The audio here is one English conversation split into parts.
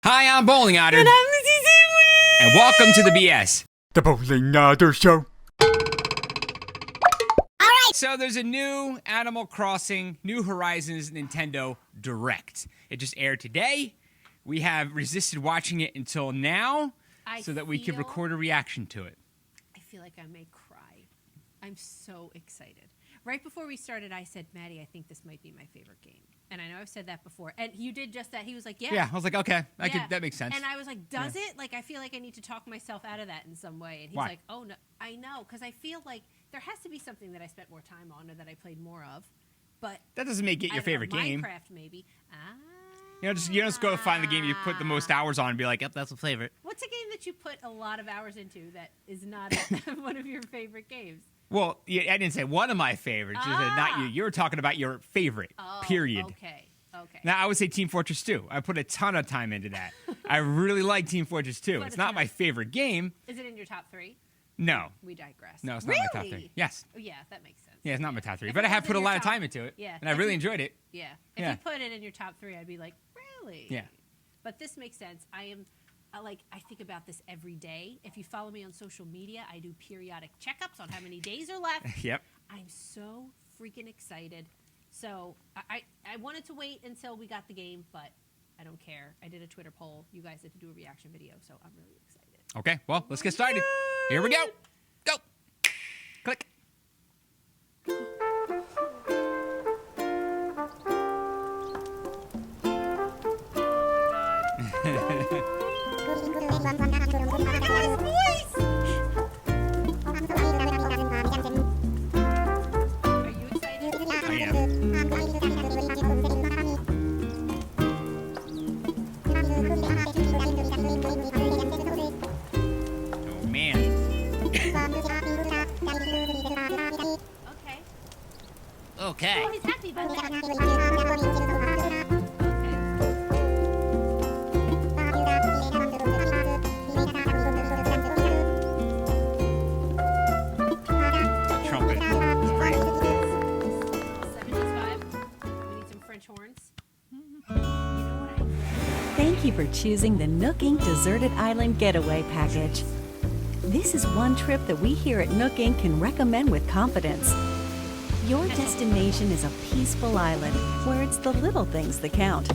Hi, I'm Bowling Otter. And I'm Lissy. And welcome to the BS. The Bowling Otter Show. So there's a new Animal Crossing New Horizons Nintendo Direct. It just aired today. We have resisted watching it until now so that we could record a reaction to it. I feel like I may cry. I'm so excited. Right before we started, I said, Maddie, I think this might be my favorite game. And I know I've said that before. And you did just that. He was like, yeah. Yeah, I was like, okay, that makes sense. And I was like, does it? Like, I feel like I need to talk myself out of that in some way. And he's Why? like, oh, no, I know. Because I feel like there has to be something that I spent more time on or that I played more of. But that doesn't make it your favorite game. Minecraft, maybe. You just go find the game you put the most hours on and be like, yep, that's a favorite. What's a game that you put a lot of hours into that is not one of your favorite games? Well, yeah, I didn't say one of my favorites. You said not you. You were talking about your favorite, period. Okay. Now, I would say Team Fortress 2. I put a ton of time into that. I really like Team Fortress 2. It's not my favorite game. Is it in your top three? No. We digress. No, it's not my top three. Yes. Oh, yeah, that makes sense. Yeah, it's not my top three. But I have put a lot of time into it. Yeah. And I really enjoyed it. Yeah. If you put it in your top three, I'd be like, really? Yeah. But this makes sense. I think about this every day. If you follow me on social media, I do periodic checkups on how many days are left. Yep. I'm so freaking excited. So I wanted to wait until we got the game, but I don't care. I did a Twitter poll. You guys had to do a reaction video, so I'm really excited. Okay, well, let's get started. Here we go. Go. Click. Okay. Oh, he's happy about that. Trumpet. Great. 75. We need some French horns. Thank you for choosing the Nook Inc. Deserted Island Getaway Package. This is one trip that we here at Nook Inc. can recommend with confidence. Your destination is a peaceful island where it's the little things that count.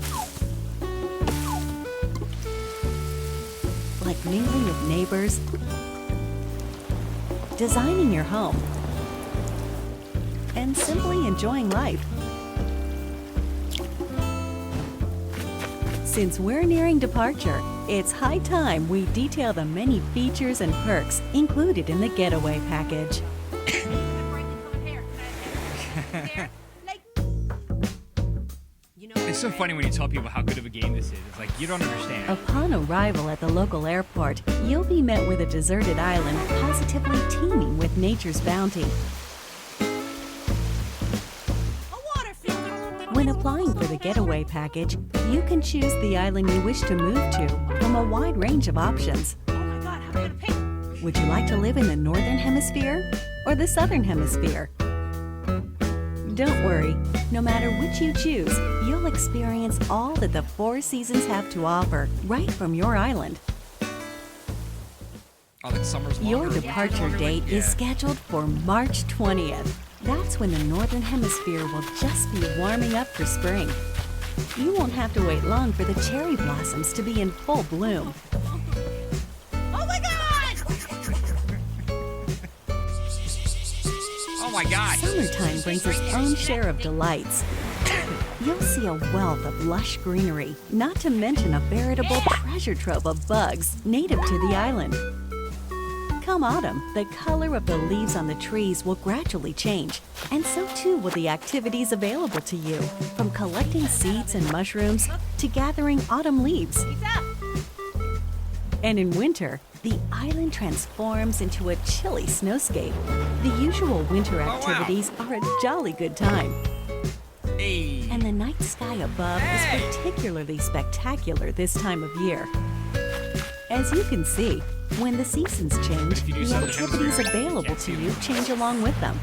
Like mingling with neighbors, designing your home, and simply enjoying life. Since we're nearing departure, it's high time we detail the many features and perks included in the Getaway Package. It's so funny when you tell people how good of a game this is. It's like, you don't understand. Upon arrival at the local airport, you'll be met with a deserted island positively teeming with nature's bounty. When applying for the Getaway Package, you can choose the island you wish to move to from a wide range of options. Oh my God, how do I pick? Would you like to live in the Northern Hemisphere or the Southern Hemisphere? Don't worry, no matter which you choose, you'll experience all that the four seasons have to offer right from your island. Oh, that summer's longer. Your departure date is scheduled for March 20th. That's when the Northern Hemisphere will just be warming up for spring. You won't have to wait long for the cherry blossoms to be in full bloom. Oh my God! Oh my God. Summertime brings its own share of delights. You'll see a wealth of lush greenery, not to mention a veritable treasure trove of bugs native to the island. Come autumn, the color of the leaves on the trees will gradually change, and so too will the activities available to you, from collecting seeds and mushrooms to gathering autumn leaves. And in winter, the island transforms into a chilly snowscape. The usual winter activities are a jolly good time. Hey. And the night sky above is particularly spectacular this time of year. As you can see, when the seasons change, the activities available to you change along with them.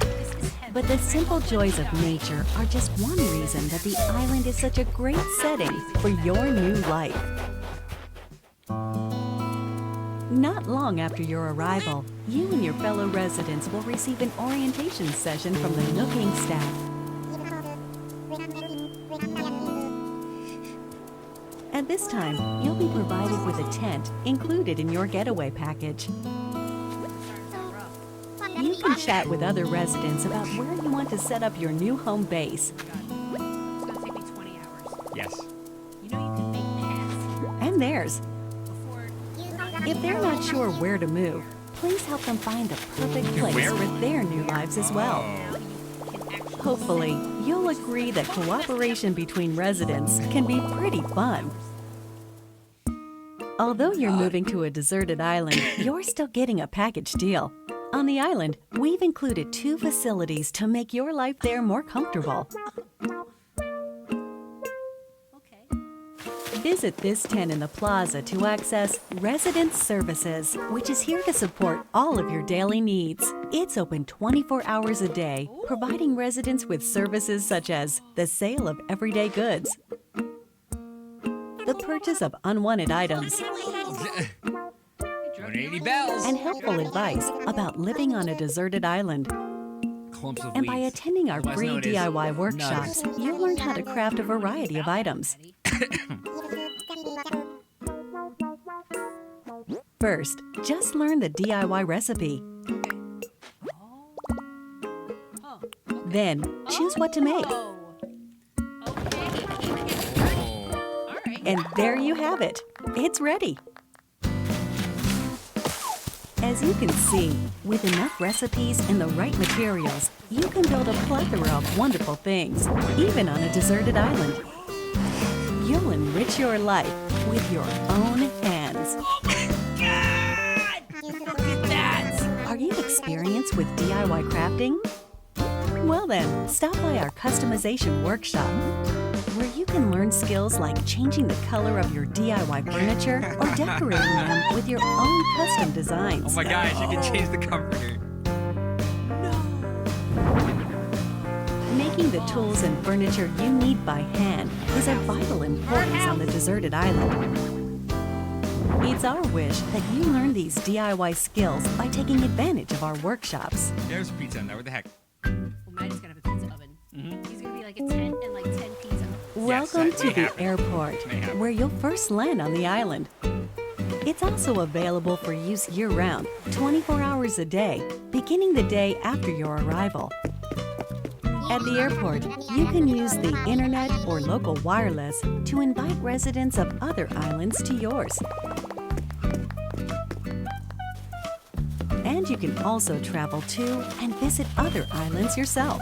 But the simple joys of nature are just one reason that the island is such a great setting for your new life. Not long after your arrival, you and your fellow residents will receive an orientation session from the Nook Inc. staff. At this time, you'll be provided with a tent included in your getaway package. You can chat with other residents about where you want to set up your new home base. It's gonna take me 20 hours. Yes. You know you can make paths And theirs. before. If they're not sure where to move, please help them find the perfect place Where? for their new lives as well. Now you can actually. Hopefully, you'll agree that cooperation between residents can be pretty fun. Although you're moving to a deserted island, you're still getting a package deal. On the island, we've included 2 facilities to make your life there more comfortable. Okay. Visit this tent in the plaza to access Resident Services, which is here to support all of your daily needs. It's open 24 hours a day, providing residents with services such as the sale of everyday goods, the purchase of unwanted items, 180 bells. and helpful advice about living on a deserted island. Clumps of And by weeds. attending our Otherwise free known as DIY nuts. workshops, you'll learn how to craft a variety of items. First, just learn the DIY recipe. Oh. Then, choose what to make. Oh. Okay. Oh. All right. And there you have it. It's ready. As you can see, with enough recipes and the right materials, you can build a plethora of wonderful things, even on a deserted island. You'll enrich your life with your own hands. Look at that. Are you experienced with DIY crafting? Well then, stop by our customization workshop, where you can learn skills like changing the color of your DIY furniture or decorating them with your own custom designs. Oh my gosh, you can change the comforter. Making the tools and furniture you need by hand is of vital importance on the deserted island. It's our wish that you learn these DIY skills by taking advantage of our workshops. There's pizza in there. What the heck? Well, Maddie's gonna have a pizza oven. He's gonna be like a tent and like 10 pizza ovens. Welcome that to may the happen. airport, May happen. where you'll first land on the island. It's also available for use year-round, 24 hours a day, beginning the day after your arrival. At the airport, you can use the internet or local wireless to invite residents of other islands to yours. And you can also travel to and visit other islands yourself.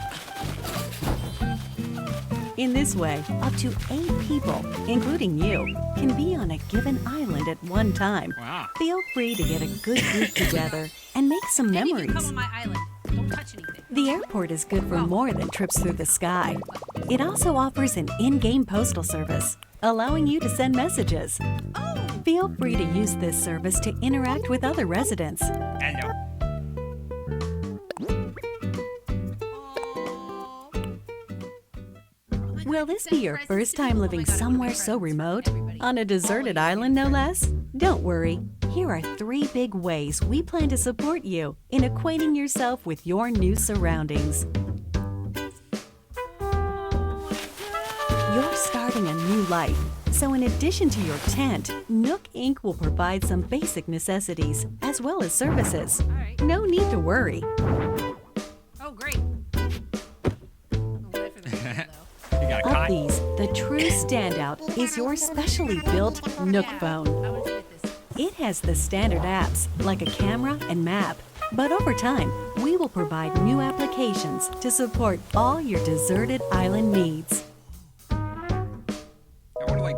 In this way, up to 8 people, including you, can be on a given island at one time. Wow. Feel free to get a good group together and make some Maybe you can come memories. on my island. Don't touch anything. The airport is good for more than trips through the sky. It also offers an in-game postal service, allowing you to send messages. Feel free to use this service to interact with other residents. Hello. Will this be your first time living somewhere so remote? On a deserted island, no less? Don't worry. Here are 3 big ways we plan to support you in acquainting yourself with your new surroundings. You're starting a new life, so in addition to your tent, Nook Inc. will provide some basic necessities as well as services. right. No need to worry. Oh, great. I'm glad for the pizza, though. You got a Of cot? these, the true standout is your specially built Nook phone. I want to get this. It has the standard apps like a camera and map, but over time, we will provide new applications to support all your deserted island needs. I wonder, like,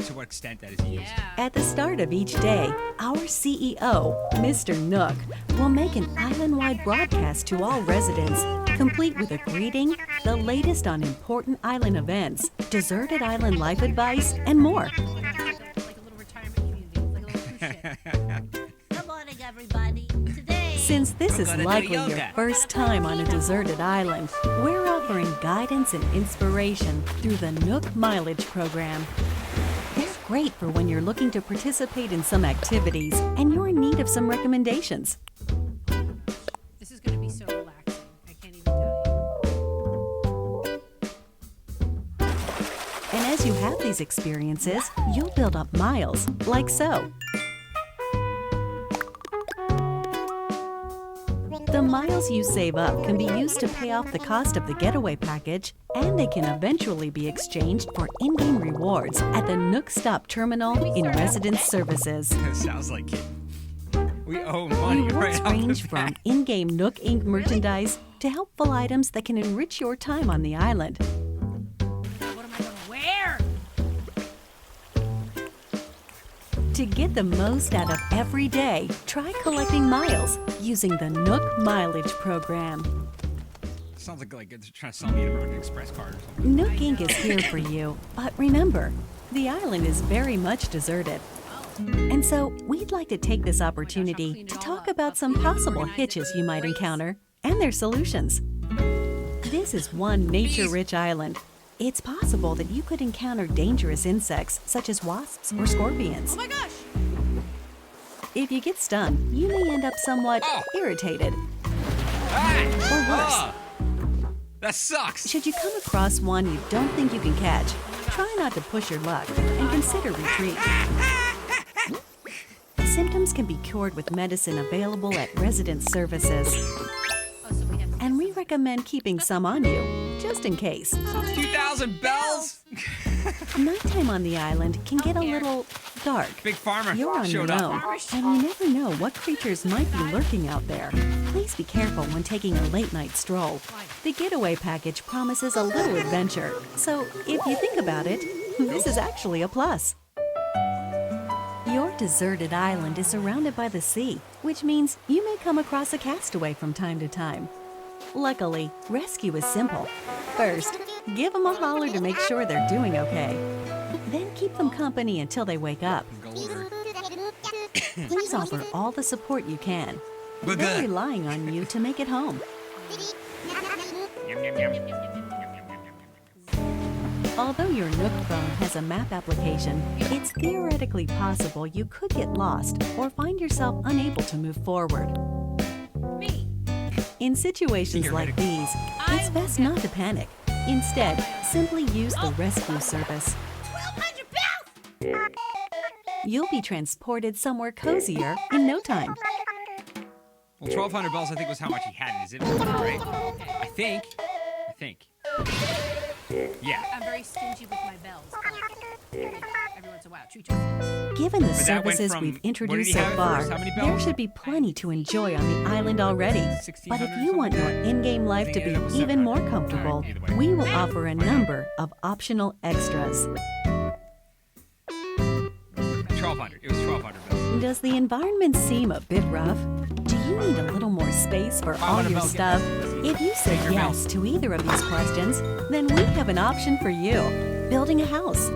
to what extent that is used. Yeah. At the start of each day, our CEO, Mr. Nook, will make an island-wide broadcast to all residents, complete with a greeting, the latest on important island events, deserted island life advice, and more. Like a little retirement community. Like a little cruise ship. Good morning, everybody. Today. Since this is gonna do likely your yoga. first time on a deserted island, we're offering guidance and inspiration through the Nook Mileage Program. great for when you're looking to participate in some activities and you're in need of some recommendations. This is going to be so relaxing. I can't even tell you. And as you have these experiences, you'll build up miles, like so. The miles you save up can be used to pay off the cost of the getaway package, and they can eventually be exchanged for in-game rewards at the Nook Stop Terminal in Residence Services. That sounds like it. We owe money Rewards right off range the from bat. in-game Nook Inc. merchandise to helpful items that can enrich your time on the island. What am I going to wear? To get the most out of every day, try collecting miles using the Nook Mileage Program. Sounds like it's trying to sell me an American Express card or something. Nook Inc. is here for you, but remember, the island is very much deserted. And so, we'd like to take this opportunity to talk about some possible hitches you might encounter and their solutions. This is one nature-rich island. It's possible that you could encounter dangerous insects such as wasps or scorpions. Oh my gosh! If you get stung, you may end up somewhat irritated. Ah! Or worse, That sucks. should you come across one you don't think you can catch, try not to push your luck and consider retreat. Symptoms can be cured with medicine available at residence services, Oh, so we have to and we recommend keeping some on you, just in case. 2,000 bells. Nighttime on the island can get a little dark. Big Farmer You're on your showed own, up. and you never know what creatures might be lurking out there. Please be careful when taking a late-night stroll. The getaway package promises a little adventure, so if you think about it, this is actually a plus. Your deserted island is surrounded by the sea, which means you may come across a castaway from time to time. Luckily, rescue is simple. First, give them a holler to make sure they're doing okay. Then keep them company until they wake up. Please offer all the support you can. We're They're good. relying on you to make it home. Yum, yum, yum. Although your Nook phone has a map application, it's theoretically possible you could get lost or find yourself unable to move forward. me. In situations like these, it's best not to panic. Instead, simply use the rescue service. 1,200 bells! You'll be transported somewhere cozier in no time. Well, 1,200 bells, I think, was how much he had in his inventory, right? I think. Yeah. I'm very stingy with my bells. But every once in a while, treat yourself. Given the But that went services from- we've what did introduced he so have at far, first? How many there bells? should be plenty to enjoy on the island already. But if you want your in-game life to be even more comfortable, we will offer a number of optional extras. 1,200. It was 1,200 bells. Does the environment seem a bit rough? Do you need a little more space for all your stuff? If you say yes to either of these questions, then we have an option for you. Building a house.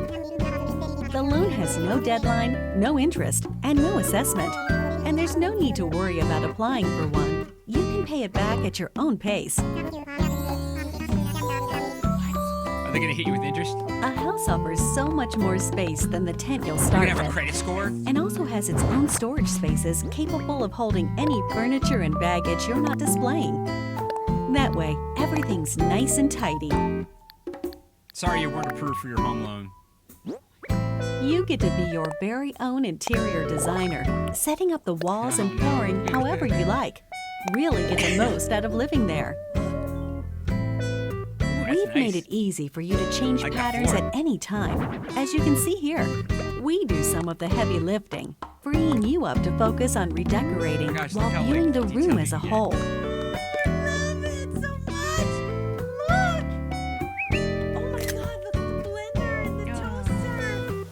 The loan has no deadline, no interest, and no assessment. And there's no need to worry about applying for one. You can pay it back at your own pace. Are they going to hit you with interest? A house offers so much more space than the tent you'll You're start going to have a with, credit score? and also has its own storage spaces capable of holding any furniture and baggage you're not displaying. That way, everything's nice and tidy. Sorry you weren't approved for your home loan. You get to be your very own interior designer, setting up the walls and flooring however you like. Really get the most out of living there. We've made it easy for you to change I got patterns 4. at any time. As you can see here, we do some of the heavy lifting, freeing you up to focus on redecorating Gosh, look while how viewing the detailed room you as a get. whole. Love it so much! Look! Oh my god, look at the blender and the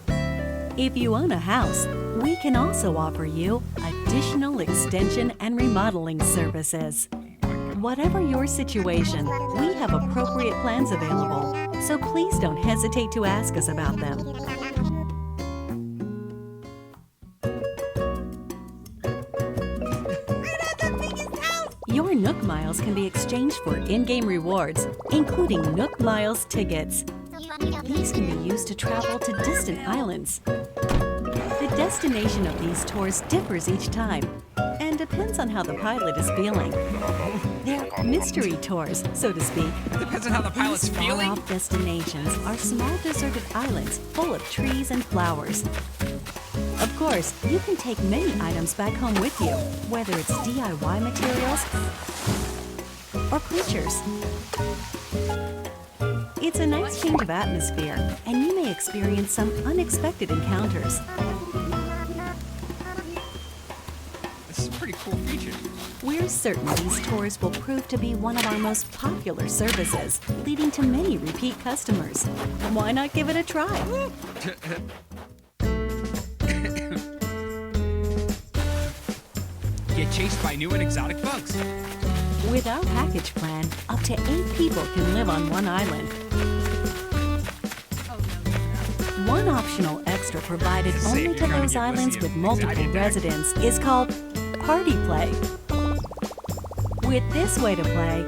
toaster! If you own a house, we can also offer you additional extension and remodeling services. Whatever your situation, we have appropriate plans available, so please don't hesitate to ask us about them. Your Nook Miles can be exchanged for in-game rewards, including Nook Miles tickets. These can be used to travel to distant islands. destination of these tours differs each time and depends on how the pilot is feeling. They're mystery tours, so to speak. Depends on how the pilot's These feeling. far-off destinations are small deserted islands full of trees and flowers. Of course, you can take many items back home with you, whether it's DIY materials or creatures. It's a nice change of atmosphere, and you may experience some unexpected encounters. This is a pretty cool feature. We're certain these tours will prove to be one of our most popular services, leading to many repeat customers. Why not give it a try? Get chased by new and exotic bugs. With our package plan, up to 8 people can live on one island. One optional extra provided Say, only if to you're gonna those get islands Lissy with an multiple anxiety attack. residents is called Party Play. With this way to play,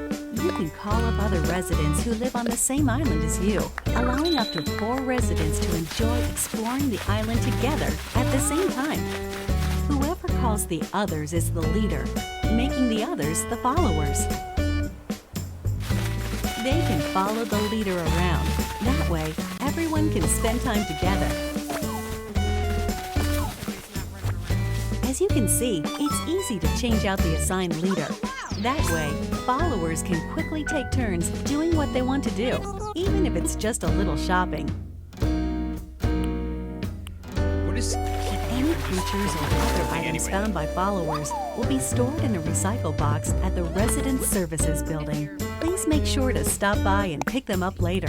you can call up other residents who live on the same island as you, allowing up to 4 residents to enjoy exploring the island together at the same time. Whoever calls the others is the leader, making the others the followers. They can follow the leader around. That way, everyone can spend time together. As you can see, it's easy to change out the assigned leader. That way, followers can quickly take turns doing what they want to do, even if it's just a little shopping. What is keeping Any creatures or other items found by followers will be stored in a recycle box at the Resident Services Building. Please make sure to stop by and pick them up later.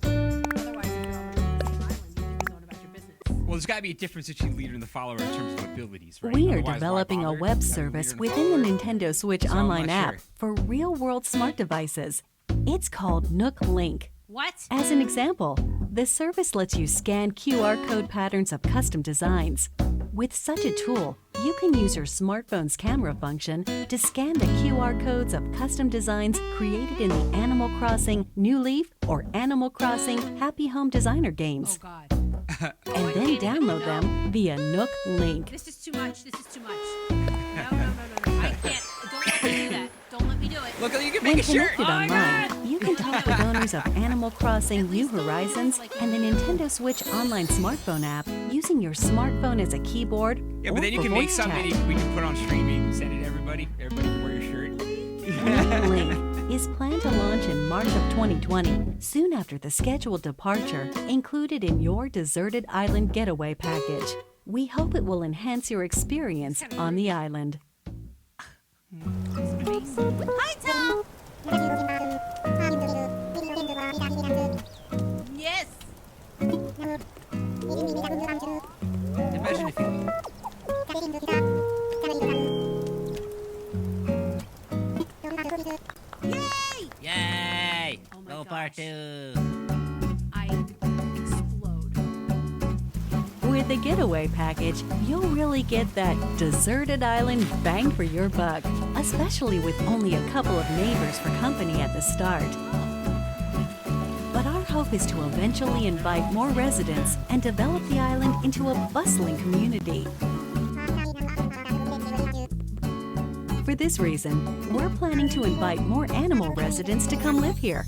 Otherwise, if you're already on the same island, you just be going about your business. Well, there's got to be a difference between leader and the follower in terms of abilities, right? We are Otherwise, why developing a bother web having service leader and within the follower? Nintendo Switch So I'm online not app sure. for real-world smart devices. It's called Nook Link. What? As an example, the service lets you scan QR code patterns of custom designs. With such a tool, you can use your smartphone's camera function to scan the QR codes of custom designs created in the Animal Crossing New Leaf or Animal Crossing Happy Home Designer Oh, games, God. and then download them via Nook Link. This is too much. This is too much. No. I can't. Don't let me do that. Don't let me do it. Look, you can When make a shirt. connected online, you can talk with owners of Animal Crossing New Horizons and the Nintendo Switch online smartphone app using your smartphone as a keyboard Yeah, or but then you for can make voice something chat. we can put on streaming and send it to everybody. Everybody can wear your shirt. Nook Link is planned to launch in March of 2020, soon after the scheduled departure included in your deserted island getaway package. We hope it will enhance your experience on the island. Hi, Tom. Yes. Imagine if you Yay! Yay! Oh my Go gosh. part 2. I explode. With the getaway package, you'll really get that deserted island bang for your buck, especially with only a couple of neighbors for company at the start. But our hope is to eventually invite more residents and develop the island into a bustling community. For this reason, we're planning to invite more animal residents to come live here.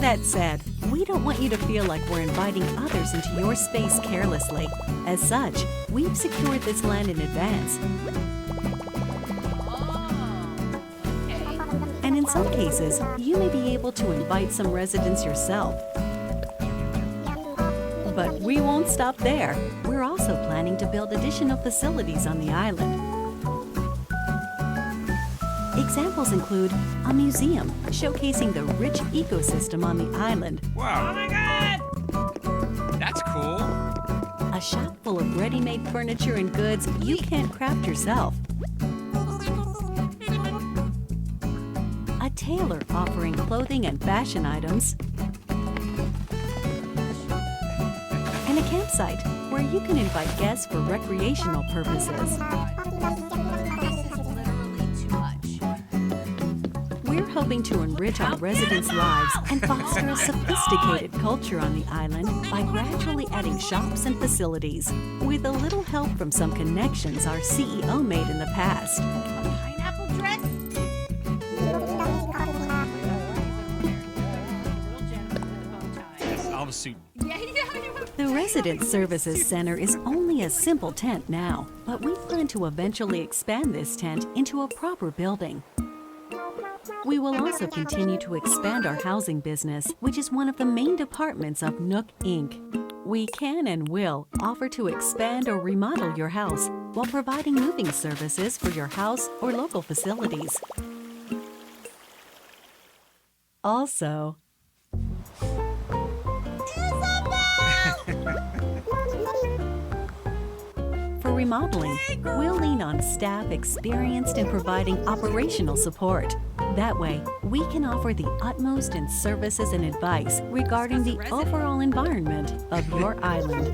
That said, we don't want you to feel like we're inviting others into your space carelessly. As such, we've secured this land in advance, Oh. Okay. and in some cases, you may be able to invite some residents yourself. But we won't stop there. We're also planning to build additional facilities on the island. Examples include a museum showcasing the rich ecosystem on the island, Wow. Oh my God! That's cool. a shop full of ready-made furniture and goods you can't craft yourself, a tailor offering clothing and fashion items, and a campsite where you can invite guests for recreational purposes. This is literally too much. We're hoping to enrich our residents' lives and foster a sophisticated culture on the island by gradually adding shops and facilities, with a little help from some connections our CEO made in the past. A pineapple dress? I'll have a suit. Yeah. The Resident Services Center is only a simple tent now, but we plan to eventually expand this tent into a proper building. We will also continue to expand our housing business, which is one of the main departments of Nook Inc. We can and will offer to expand or remodel your house while providing moving services for your house or local facilities. Also, for remodeling, we'll lean on staff experienced in providing operational support. That way, we can offer the utmost in services and advice regarding the overall environment of your island.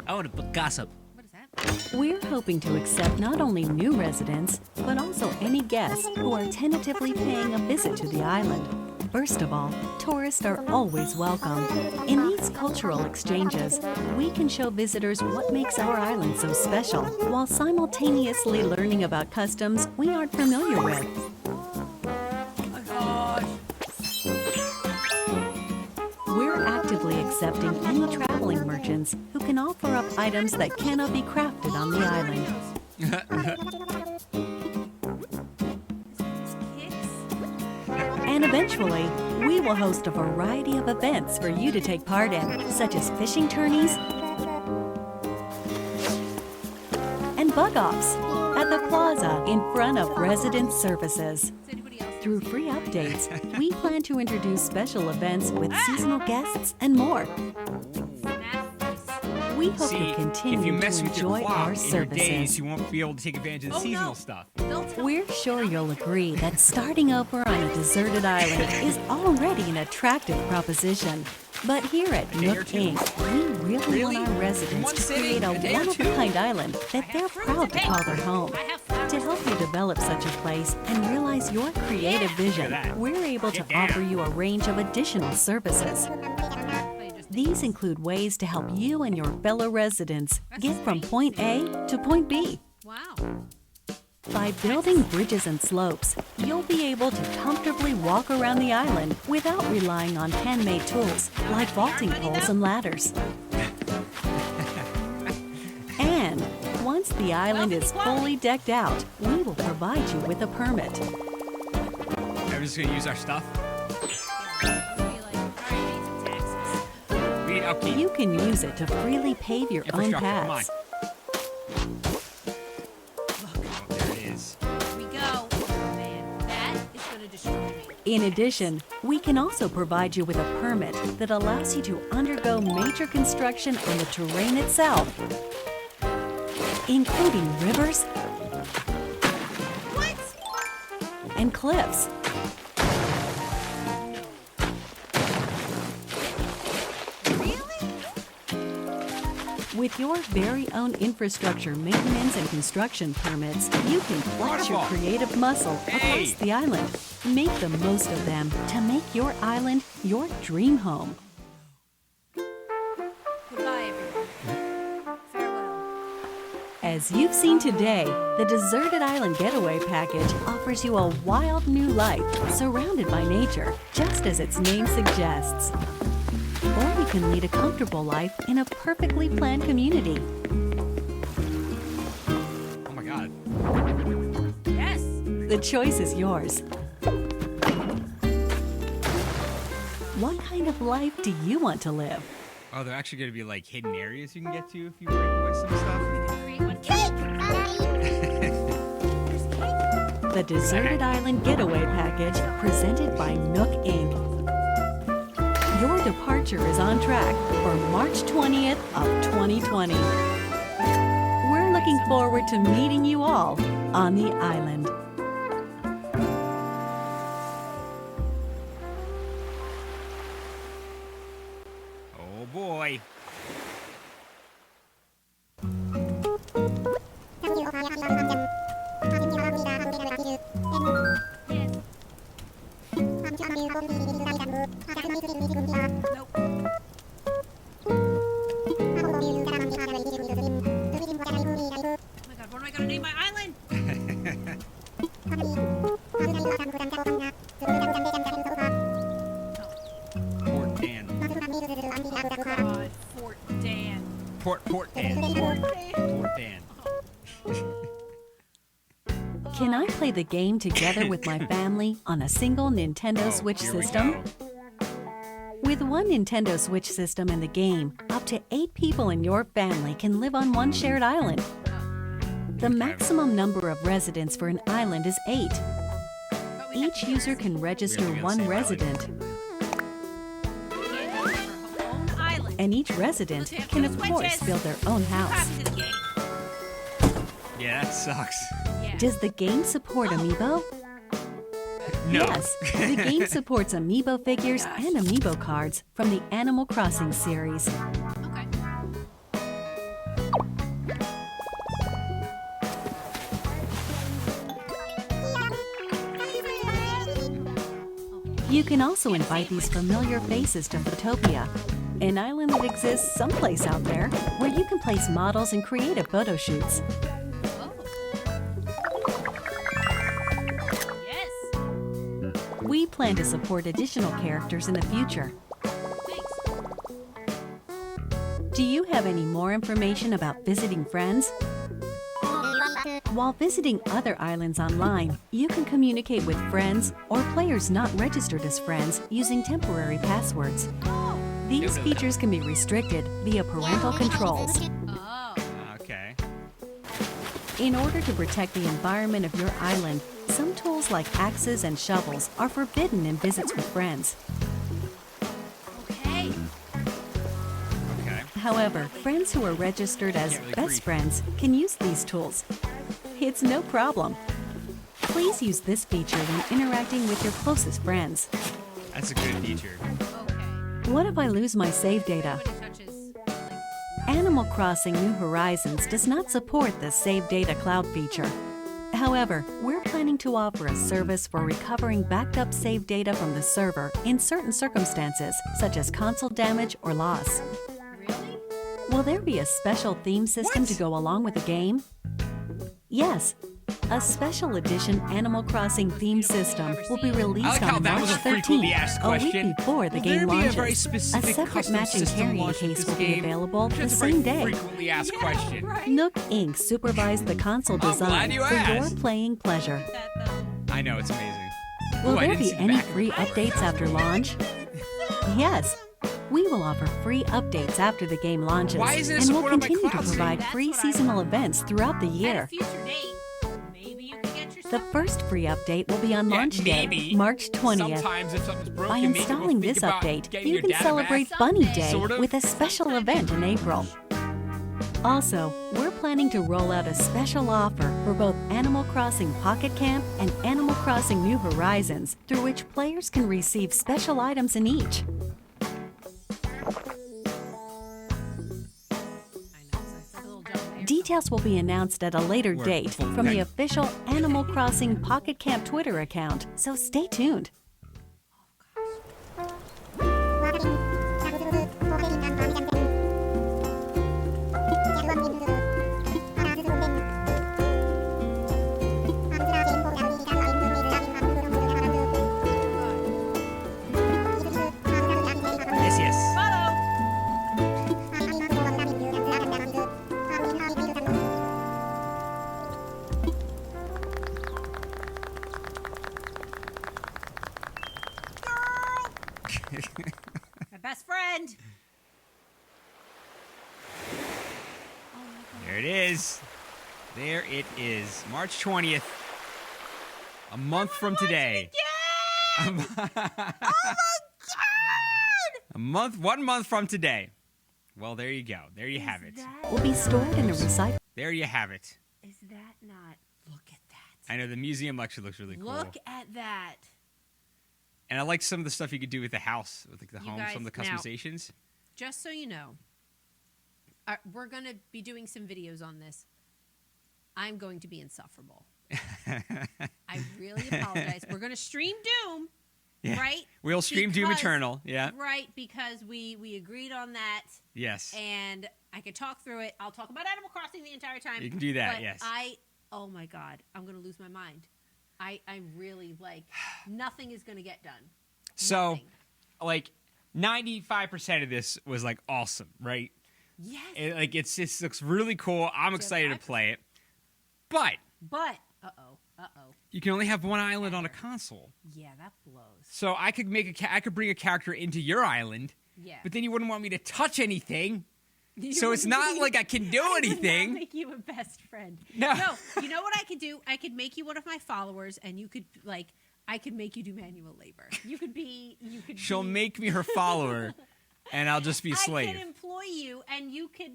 I want to gossip. What is that? We're hoping to accept not only new residents, but also any guests who are tentatively paying a visit to the island. First of all, tourists are always welcome. In these cultural exchanges, we can show visitors what makes our island so special, while simultaneously learning about customs we aren't familiar with. We're actively accepting any traveling merchants who can offer up items that cannot be crafted on the island. And eventually, we will host a variety of events for you to take part in, such as fishing tourneys and bug-offs at the plaza in front of Resident Services. Through free updates, we plan to introduce special events with seasonal guests and more. We hope you'll If you continue to mess with your enjoy our clock in your days, services. you won't be able to take advantage of the seasonal stuff. We're sure you'll agree that starting over on a deserted island is already an attractive proposition. But here at day or Nook two. Inc., we really want Really? our residents One to city? create a A day or two? one-of-a-kind island that they're proud to call their home. I have flowers. To help you develop such a place and realize your creative vision, Look at that. we're able to Get down. offer you a range of additional services. These include ways to help you and your fellow residents get from point A to point B. Wow. By building bridges and slopes, you'll be able to comfortably walk around the island without relying on handmade tools like vaulting poles and ladders. And once the island is fully decked out, we will provide you with a permit. Are we just going to use our stuff? We need upkeep. You can use it to freely pave your own Infrastructure, come on. paths. Oh, there it is. We go. Man, that is going to destroy me. In addition, we can also provide you with a permit that allows you to undergo major construction on the terrain itself, including rivers and cliffs. With your very own infrastructure maintenance and construction permits, you can flex your Waterfall. creative muscle Hey. across the island. Make the most of them to make your island your dream home. Goodbye, everyone. Farewell. As you've seen today, the Deserted Island Getaway Package offers you a wild new life surrounded by nature, just as its name suggests. Or you can lead a comfortable life in a perfectly planned community. Oh my god. Yes. The choice is yours. What kind of life do you want to live? Oh, they're actually going to be like hidden areas you can get to if you break away some stuff. Create one cake. The Deserted Island Getaway Package, presented by Nook Inc. Your departure is on track for March 20th of 2020. We're looking forward to meeting you all on the island. Oh boy. What am I gonna name my island? Port Dan. God, Fort Dan. Port Dan. Fort Dan. Port Dan. Can I play the game together with my family on a single Nintendo Switch Here we system? go. With one Nintendo Switch system in the game, up to 8 people in your family can live on one shared island. The maximum number of residents for an island is 8. But we have Each to user can register on the one same resident, get our own island. and each resident Let's have can, two of course, switches. build their own house. Happens in the game. Yeah, that sucks. Yeah. Does the game support Amiibo? No. Yes, the game supports Amiibo figures and Amiibo cards from the Animal Crossing series. Okay. You can also invite these familiar faces to Photopia, an island that exists someplace out there where you can place models and creative photo shoots. Oh. Yes. We plan to support additional characters in the future. Thanks. Do you have any more information about visiting friends? While visiting other islands online, you can communicate with friends or players not registered as friends using temporary passwords. These features can be restricted via parental controls. Oh. Okay. In order to protect the environment of your island, some tools like axes and shovels are forbidden in visits with friends. Okay. Okay. However, friends who are registered as Can't really best breathe. friends can use these tools. It's no problem. Please use this feature when interacting with your closest friends. That's a good feature. Okay. What if I lose my save data? Nobody touches. Like, Animal Crossing New Horizons does not support the Save Data Cloud feature. However, we're planning to offer a service for recovering backed up save data from the server in certain circumstances, such as console damage or loss. really? Will there be a special theme system What? to go along with the game? Yes. A special edition Animal Crossing theme system will be I released like how on that March was a frequently 13th, asked a week question. before the Will game there be launches. a very specific separate custom matching system carrying launched with case this will be game? available the That's a same very day. frequently asked question. Right. Nook Inc. supervised the console I'm design glad you for your asked. playing pleasure. That though. I know, it's amazing. Will Ooh, I there didn't be see the any back of free the cover. updates That's after cool. launch? Yes. We will offer free updates after the game launches, Why isn't it and we'll supported by continue to cloud provide saving? free That's what I seasonal want. events throughout the At a year. future date, maybe you can get your The stuff. first free update will be on Yeah, launch day, maybe. March 20th. Sometimes if something's broken, By maybe we'll installing think this about update, getting you your can data celebrate back. Bunny Someday. Day Sort of. with a special event in April. Also, we're planning to roll out a special offer for both Animal Crossing Pocket Camp and Animal Crossing New Horizons, through which players can receive special items in each. I know. It's like a little jump there. Details will be announced at a later We're date full from the neck. official Animal Crossing Pocket Camp Twitter account, so stay tuned. Yes, yes. Follow. My best friend. There it is. There it is. March 20th. A month from today. Oh my god! 1 month from today. Well, there you go. There you have it. Will be stored in a recycle. There you have it. Is that not? Look at that. I know the museum lecture looks really cool. Look at that. And I like some of the stuff you could do with the house, with like the You home, some of the guys, now- customizations. Just so you know, we're going to be doing some videos on this. I'm going to be insufferable. I really apologize. We're going to stream Doom, Yeah. right? We'll stream Doom Because- Eternal. Yeah. Right, because we agreed on that, Yes. and I could talk through it. I'll talk about Animal Crossing the entire time. You can do that, but yes. Oh my God, I'm going to lose my mind. I really, nothing is going to get done. So, Nothing. like, 95% of this was, like, awesome, right? Yes. It just looks really cool. I'm excited to play it. But But, you can only have one island on a console. yeah, that blows. So I could I could bring a character into your island, Yeah. but then you wouldn't want me to touch anything. You So it's not like I can do I would anything. not make you a best friend. No. You know what I could do? I could make you one of my followers, and you could I could make you do manual labor. She'll make me her follower, and I'll just be a slave. I could employ you, and you could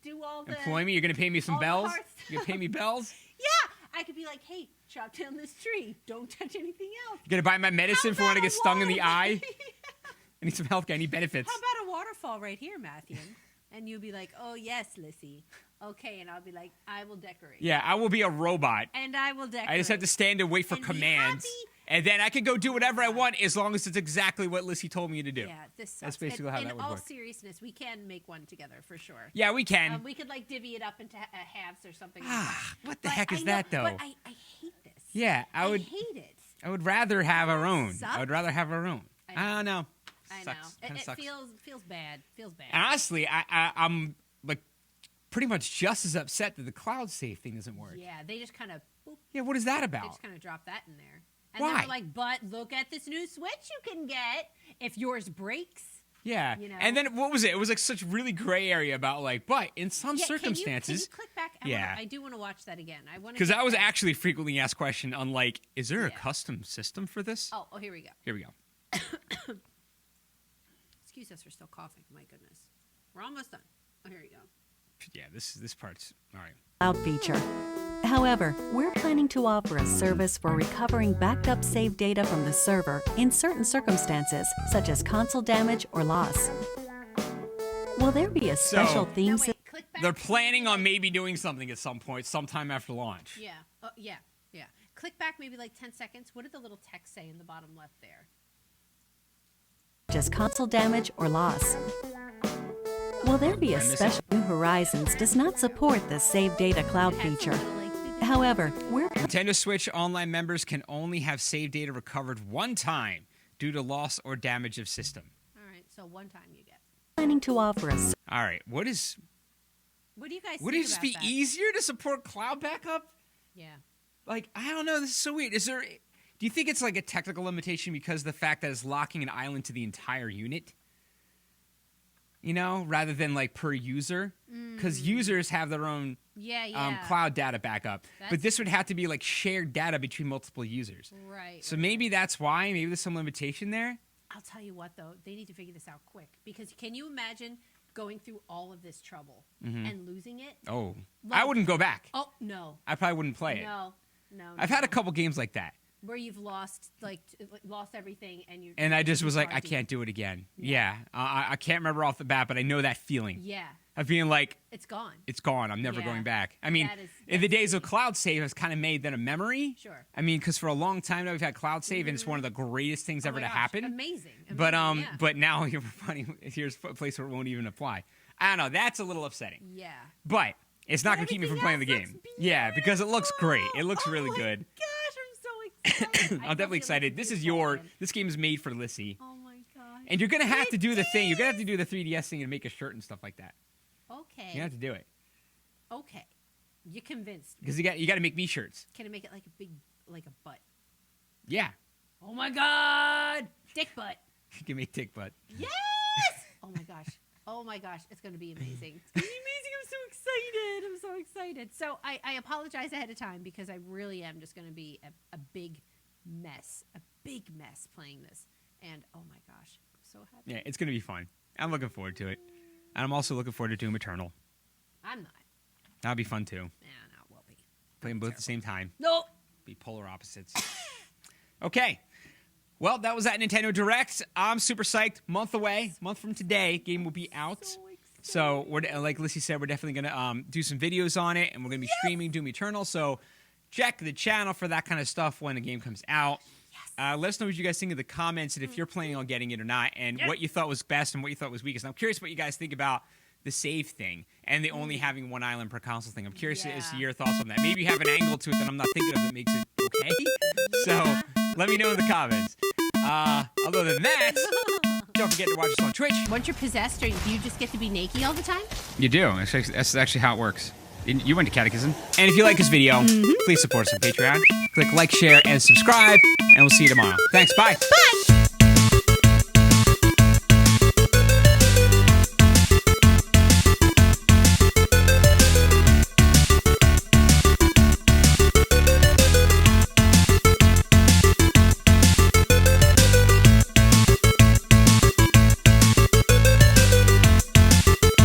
do all the Employ me? You're gonna pay me some all the bells? hard You're gonna pay me bells? Yeah, I could be like, hey, chop down this tree. Don't touch anything else. You're gonna buy my medicine How for when I about get a stung in the waterfall? eye? I need some health care. I need benefits. How about a waterfall right here, Matthew? And you'll be like, oh yes, Lissy. Okay, and I'll be like, I will decorate. Yeah, I will be a robot. And I will decorate. I just have to stand and wait for And be commands. happy. And then I can go do whatever I want as long as it's exactly what Lissy told me to do. Yeah, this sucks. That's basically how that would In all work. seriousness, we can make one together for sure. Yeah, we can. We could divvy it up into halves or something. What the heck is that, though? But I hate this. Yeah, I would. hate it. I would rather have our own. Sucks. I would rather have our own. I know. I don't know. I Sucks. know. Kinda It sucks. feels bad. Feels bad. And honestly, I'm like pretty much just as upset that the cloud save thing doesn't work. Yeah, they just kind of Yeah, what is that they about? just kind of drop that in there. And Why? then we're like, but look at this new Switch you can get if yours breaks. Yeah. You know? And then what was it? It was like such really gray area about but in some Yeah, circumstances, can you click back? Yeah. I do want to watch that again. I want because that was actually a frequently asked question on is there a Yeah. custom system for this? Oh, here we go. Here we go. Excuse us for still coughing. My goodness, we're almost done. Oh, here we go. Yeah, this part's all right. Cloud feature. However, we're planning to offer a service for recovering backed up save data from the server in certain circumstances, such as console damage or loss. Will there be a special So- theme? Now, wait, click back. They're planning on maybe doing something at some point, sometime after launch. Yeah. Yeah. Click back maybe 10 seconds. What did the little text say in the bottom left there? Just console damage or loss. Will there be a missing? special? New Horizons does not support the save data cloud It has feature. some little, However, we're Nintendo Switch Online members can only have save data recovered one time due to loss or damage of system. all right, so one time you get. planning to offer a All right, what do you Would it just be easier to support cloud backup? Yeah. I don't know. This is so weird. Do you think it's like a technical limitation because of the fact that it's locking an island to the entire unit? Rather than per user, because users have their own Yeah. cloud data backup. But That's- this would have to be shared data between multiple users. Right. So maybe that's why. Maybe there's some limitation there. I'll tell you what, though, they need to figure this out quick because can you imagine going through all of this trouble and losing it? Oh, I wouldn't go back. Oh no. I probably wouldn't play it. No. I've had a couple games like that, where you've lost lost everything and you and I just was like, far I deep. can't do it again. Yeah, I can't remember off the bat, but I know that feeling Yeah, of being like, it's gone. it's gone. I'm never Yeah. going back. I mean, That is- in the days of cloud save, it's kind of made that a memory. Sure. I mean, because for a long time now we've had cloud save, and it's one of the greatest things Oh ever my to gosh, happen. Amazing. But yeah. but now you're funny. Here's a place where it won't even apply. I don't know. That's a little upsetting. yeah. But it's not But going to keep me from everything playing the else game. looks Yeah, because it looks great. It looks beautiful. really Oh my good. Gosh, I'm so excited. I'm definitely excited. This is this game is made for Lissy. Oh my gosh. And you're going to have to do the thing. You're going to have to do the 3DS thing and make a shirt and stuff like that. Okay. You have to do it. Okay. You convinced me. Because you got to make me shirts. Can I make it like a butt? Yeah. Oh my god! Dick butt. You can make dick butt. Yes! Oh my gosh. Oh my gosh. It's going to be amazing. It's going to be amazing. I'm so excited. I'm so excited. So I apologize ahead of time because I really am just going to be a big mess. A big mess playing this. And oh my gosh. I'm so happy. Yeah, it's going to be fun. I'm looking forward to it. And I'm also looking forward to Doom Eternal. I'm not. That'll be fun too. Yeah, no, it will be. Play them both at the same time. Nope. Be polar opposites. Okay. Well, that was at Nintendo Direct. I'm super psyched. Month away. Month from today, game will be out. So we're like Lissy said, we're definitely gonna do some videos on it, and we're gonna be streaming Doom Eternal. So check the channel for that kind of stuff when the game comes out. Yes. Let us know what you guys think of the comments and if you're planning on getting it or not, and what you thought was best and what you thought was weakest. And I'm curious what you guys think about the save thing and the only having one island per console thing. I'm curious as to your thoughts on that. Maybe you have an angle to it that I'm not thinking of that makes it okay. So let me know in the comments. Other than that, don't forget to watch us on Twitch. Once you're possessed, do you just get to be naked all the time? You do. That's actually how it works. You went to catechism. And if you like this video, please support us on Patreon. Click like, share, and subscribe, and we'll see you tomorrow. Thanks. Bye. Bye.